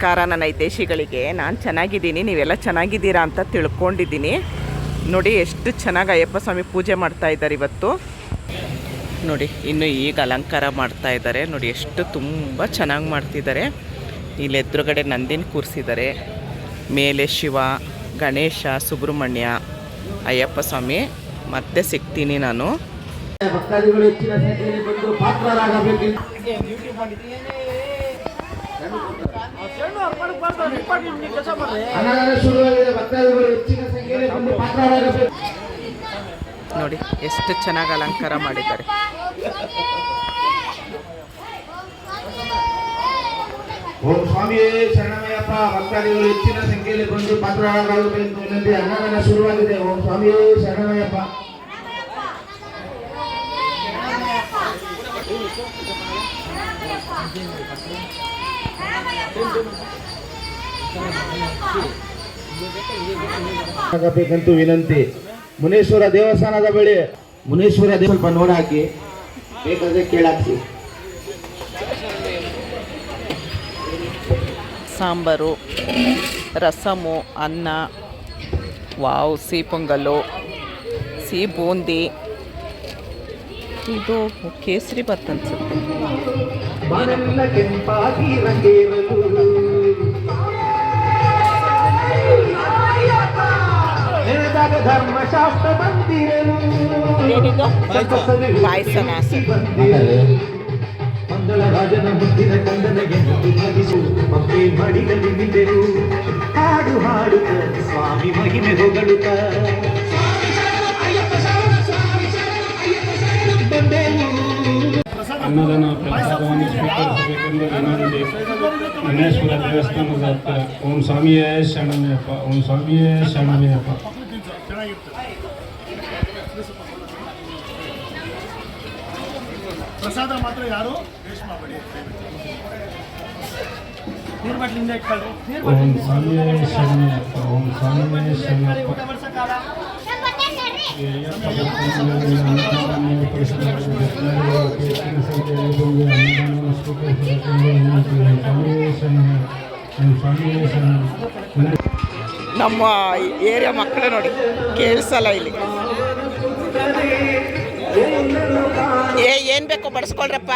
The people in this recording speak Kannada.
ನಮಸ್ಕಾರ ನನ್ನ ಹಿತೈಷಿಗಳಿಗೆ. ನಾನು ಚೆನ್ನಾಗಿದ್ದೀನಿ, ನೀವೆಲ್ಲ ಚೆನ್ನಾಗಿದ್ದೀರಾ ಅಂತ ತಿಳ್ಕೊಂಡಿದ್ದೀನಿ. ನೋಡಿ ಎಷ್ಟು ಚೆನ್ನಾಗಿ ಅಯ್ಯಪ್ಪ ಸ್ವಾಮಿ ಪೂಜೆ ಮಾಡ್ತಾ ಇದ್ದಾರೆ ಇವತ್ತು. ನೋಡಿ ಇನ್ನು ಈಗ ಅಲಂಕಾರ ಮಾಡ್ತಾ ಇದ್ದಾರೆ. ನೋಡಿ ಎಷ್ಟು ತುಂಬ ಚೆನ್ನಾಗಿ ಮಾಡ್ತಿದ್ದಾರೆ. ಇಲ್ಲಿ ಎದುರುಗಡೆ ನಂದಿನ ಕೂರಿಸಿದ್ದಾರೆ. ಮೇಲೆ ಶಿವ, ಗಣೇಶ, ಸುಬ್ರಹ್ಮಣ್ಯ, ಅಯ್ಯಪ್ಪ ಸ್ವಾಮಿ. ಮತ್ತೆ ಸಿಗ್ತೀನಿ ನಾನು. ಭಕ್ತಾದಿಗಳು ಹೆಚ್ಚಿನ ಸಂಖ್ಯೆಯಲ್ಲಿ ಬಂದು ಪಾತ್ರರಾಗಬೇಕು. ನೋಡಿ ಎಷ್ಟು ಚೆನ್ನಾಗಿ ಅಲಂಕಾರ ಮಾಡಿದ್ದಾರೆ. ಓಂ ಸ್ವಾಮಿಯೇ ಶರಣಮಯ್ಯಪ್ಪ. ಭಕ್ತಾದಿಗಳು ಹೆಚ್ಚಿನ ಸಂಖ್ಯೆಯಲ್ಲಿ ಬಂದು ಪಾತ್ರರಾಗಬೇಕು ಎನ್ನುವಂತೆ ಅನ್ನದಾನ ಶುರುವಾಗಿದೆ. ಓಂ ಸ್ವಾಮಿಯೇ ಶರಣಮಯ್ಯಪ್ಪ. ಆಗಬೇಕಂತೂ ವಿನಂತಿ. ಮುನೇಶ್ವರ ದೇವಸ್ಥಾನದ ಬಳಿ ಮುನೇಶ್ವರ ಸ್ವಲ್ಪ ನೋಡಾಕಿ, ಬೇಕಾದ್ರೆ ಕೇಳಾಕಿ. ಸಾಂಬಾರು, ರಸಮು, ಅನ್ನ, ವಾವ್, ಸಿಹಿ ಪೊಂಗಲ್ಲು, ಸಿಹಿ ಬೂಂದಿ, ಇದು ಕೇಸರಿ ಬಾತ್ ಅನ್ಸುತ್ತೆ. ಧರ್ಮಶಾಸ್ತ್ರ ಪಾಯಸನ ಮಂಗಳ ರಾಜನ ಮುದ್ದಿನ ಕಂದನಿಗೆ ಮಕ್ಕೇ ಮಡಿದಲ್ಲಿ ನಿಂತೆರು. ಹಾಡು ಹಾಡುತ್ತ ಸ್ವಾಮಿ ಮಹಿಮೆ ಹೊಗಳುತ್ತ ಅನ್ನದಾನ ಪ್ರಸಾದವನ್ನು ಸ್ವೀಕರಿಸಬೇಕೆಂದು ವಿನಂತಿ. ಗಣೇಶ್ವರ ದೇವಸ್ಥಾನದ ಹತ್ತಿರ. ಓಂ ಸ್ವಾಮಿಯೇ ಶರಣಮಯ್ಯಪ್ಪ. ಓಂ ಸ್ವಾಮಿಯೇ ಶರಣಮಯ್ಯಪ್ಪ. ಪ್ರಸಾದ ಮಾತ್ರ ಯಾರು ವೇಸ್ಟ್ ಮಾಡಬೇಡಿ. ನೀರು ಬಾಟ್ಲಿಂದ ಇಟ್ಕೊಳ್ಳಿ. ಓಂ ಸ್ವಾಮಿಯೇ ಶರಣಮಯ್ಯಪ್ಪ. ಓಂ ಸ್ವಾಮಿಯೇ ಶರಣಮಯ್ಯಪ್ಪ. ನಮ್ಮ ಏರಿಯಾ ಮಕ್ಕಳು ನೋಡಿ ಕೇಳಿಸಲ್ಲ ಇಲ್ಲಿ. ಏನು ಬೇಕೋ ಬಡಿಸ್ಕೊಳ್ರಪ್ಪ.